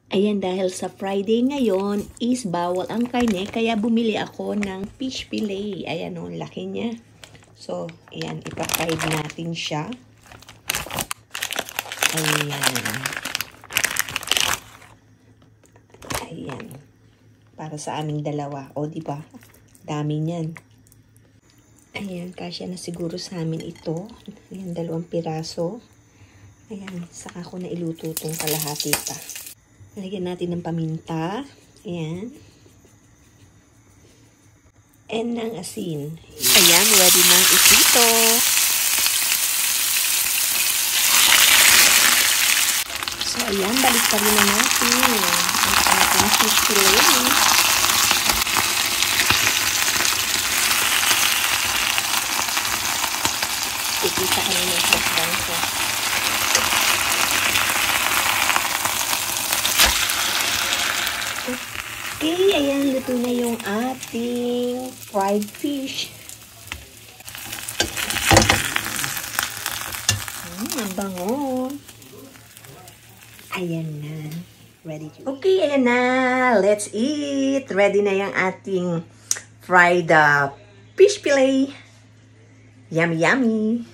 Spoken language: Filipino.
Ayan, dahil sa Friday ngayon is bawal ang karne, kaya bumili ako ng fish fillet. Ayan o, laki niya. So, ayan, ipa-fried natin siya. Ayan. Ayan. Para sa aming dalawa. O, diba? Dami niyan. Ayan, kasya na siguro sa amin ito. Ayan, 2 piraso. Ayan, saka ko na iluto itong kalahati pa. Lagyan natin ng paminta. Ayan. And ng asin. Ayan, ready na ang isito. So, ayan, balik pa rin na natin ang ating fish fillet. Ikita ka naman sa bangko. Okay, ayan, luto na yung ating fried fish. Ang bango. Ayan na. Ready to eat. Okay, ayan na. Let's eat. Ready na yung ating fried fish fillet. Yummy, yummy.